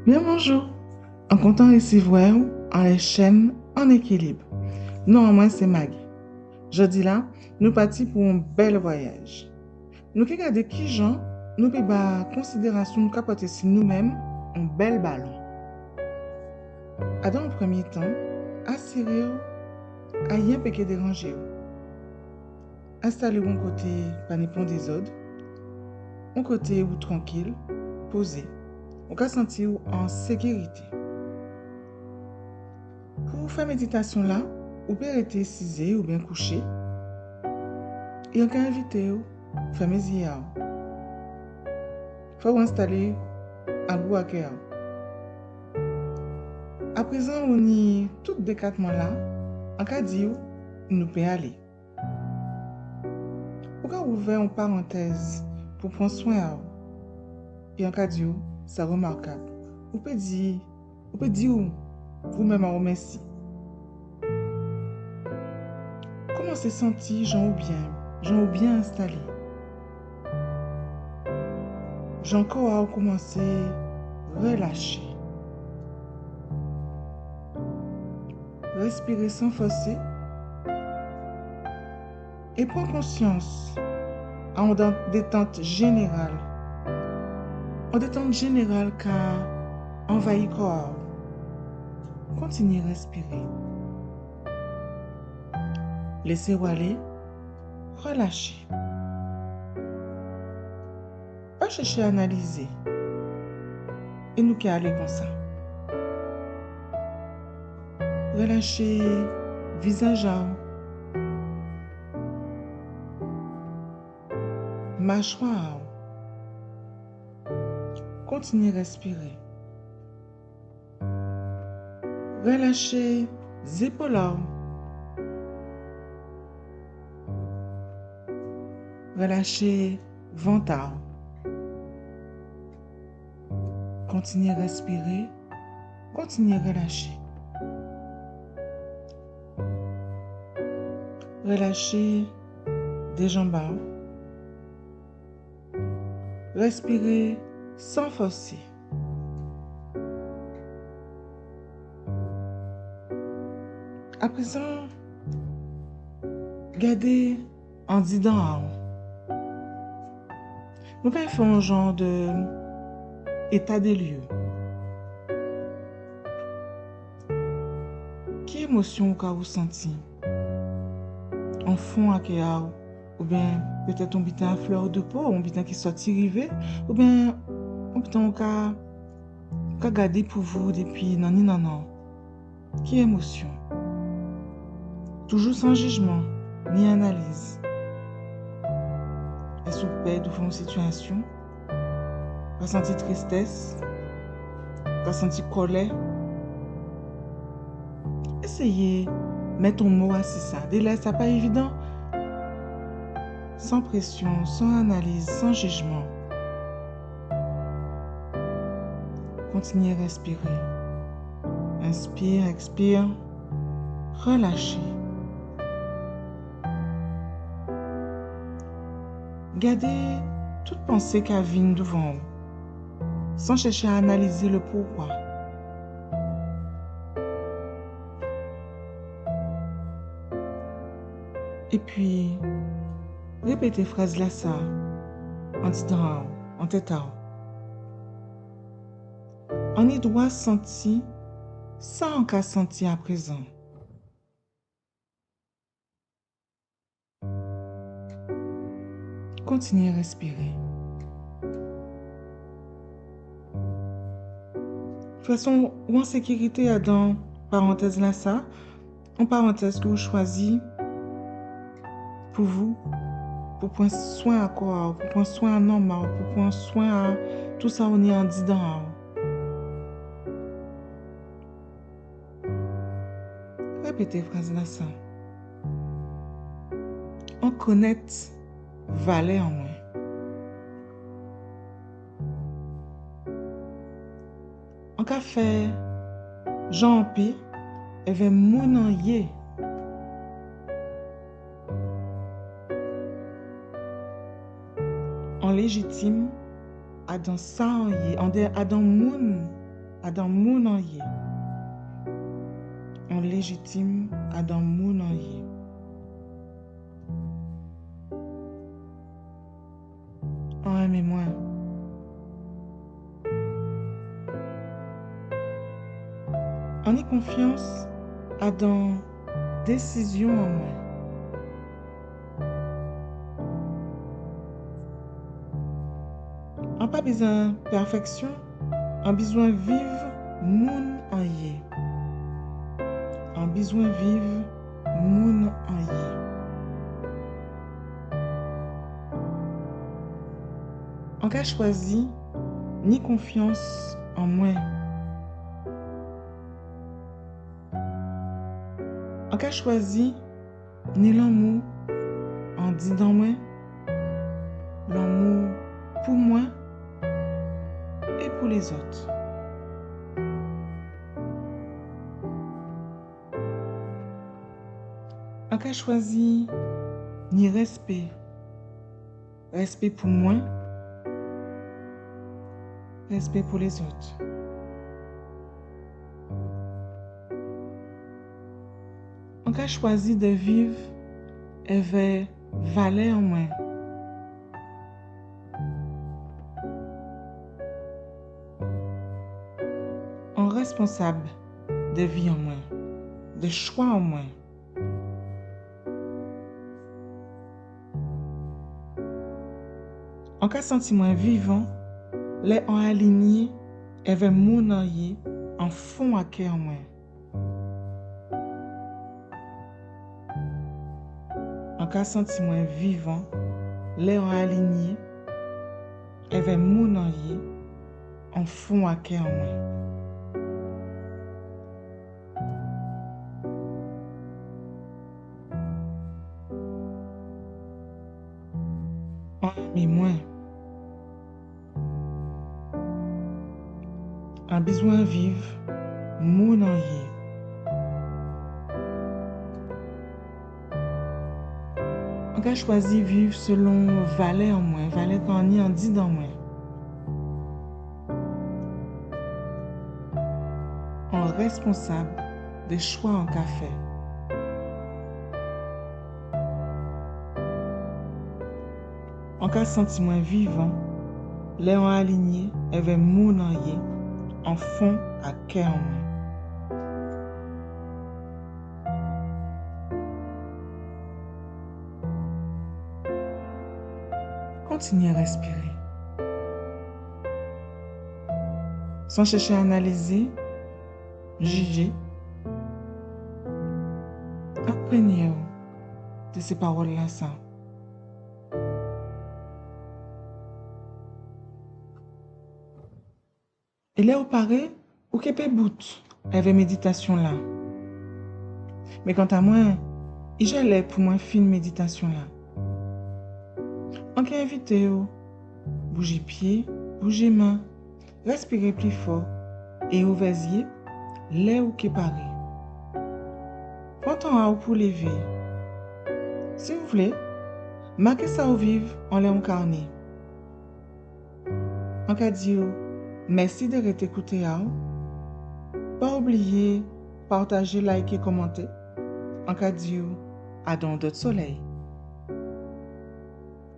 Bien bonjour, en content recevoir en les chaînes en équilibre. Non, moi c'est Maggie. Jeudi là, nous partis pour un bel voyage. Nous qui regardons qui gens, nous pouvons considération nous capoter sur nous-mêmes un bel ballon. Dans le premier temps, assurer à rien peut déranger. Installez un côté panipon des autres, un côté ou tranquille, posé. On peut sentir en sécurité. Pour faire méditation là, vous pouvez rester assisé ou bien couché. Et on peut inviter à faire mes yeux. Il faut installer un bout à cœur. À présent, on y tout décatement là. En cas de nous pouvons aller. Vous pouvez ouvrir une parenthèse pour prendre soin. Et en cas de c'est remarquable. Vous pouvez dire vous-même à merci. Comment se sentir, Jean ou bien installé? Jean a commencé à relâcher. Respirer sans forcer. Et prendre conscience en détente générale. En détente générale car envahit corps. Continuez à respirer. Laissez-vous aller. Relâchez. Pas chercher à analyser. Et nous qui allons comme ça. Relâchez visage, mâchoire. Continuez à respirer. Relâchez épaules. Relâchez ventre. Continuez à respirer. Continuez à relâcher. Relâchez des jambes. Respirez sans forcer. À présent, gardez en disant. Nous allons faire un genre de état des lieux. Quelle émotion vous sentez? En fond à Kéao, ou bien peut-être on bitin à fleur de peau, on bitin qui sorti rivé, ou bien on bitin qu'à garder pour vous depuis non. Quelle émotion? Toujours sans jugement, ni analyse. Est-ce que vous pouvez devant une situation? Pas sentir tristesse? Pas sentir colère? Essayez de mettre un mot à ça. Dès ça pas évident. Sans pression, sans analyse, sans jugement. Continuez à respirer. Inspire, expire. Relâchez. Gardez toute pensée qui vient devant vous, sans chercher à analyser le pourquoi. Et puis, répétez phrase là ça, en disant, en tête. On y doit sentir, sans qu'à sentir à présent. Continuez à respirer. De toute façon, ou en sécurité, dans parenthèse là ça, en parenthèse que vous choisissez pour vous, pour prendre soin à quoi, pour prendre soin à normal, pour prendre soin à tout ça on est en dedans. Répétez phrase là ça. On connaît valet en moi. En café, Jean Pi, et vers mon yé. En légitime, à dans ça, à dans moun, Adam moun an ye. On légitime Adam moun an ye. En aimé moi. En y confiance à dans décision en moi. En pas besoin perfection, en besoin vivre moun en yé. En besoin vivre moun en yé. En cas choisi, ni confiance en moi. En cas choisi, ni l'amour en dit dans moi, l'amour pour moi et pour les autres. En cas choisi, ni respect, respect pour moi, respect pour les autres. En cas choisi de vivre avec valeur en moi. En responsable de vie en moi, de choix en moi. En cas sentiment vivant, les en aligné avec mon aïe en fond à cœur en moi. En cas sentiment vivant, les en aligné avec mon aïe en fond à cœur en moi. En moi. En besoin vivre mon aïe. On a choisi vivre selon valeur en moi, valeur qu'on y en dit dans moi. En responsable des choix en café. En cas sentiment vivant, les en aligné avec mon aïe en fond à cœur en moi. Continuez à respirer. Sans chercher à analyser, juger. Apprenez de ces paroles-là. Et là, au paraît, ou qu'il peut bout avec méditation là. Mais quant à moi, j'allais pour moi fin méditation là. On peut inviter bouger pied, bouger main, respirer plus fort et ouverzier là où qui paraît. Prends en haut pour lever. Si vous voulez, marquez ça au vivre en l'air incarné. En cas de merci de t'écouter. Pas oublier, partager, liker, commenter. En cas de à dans d'autres soleils.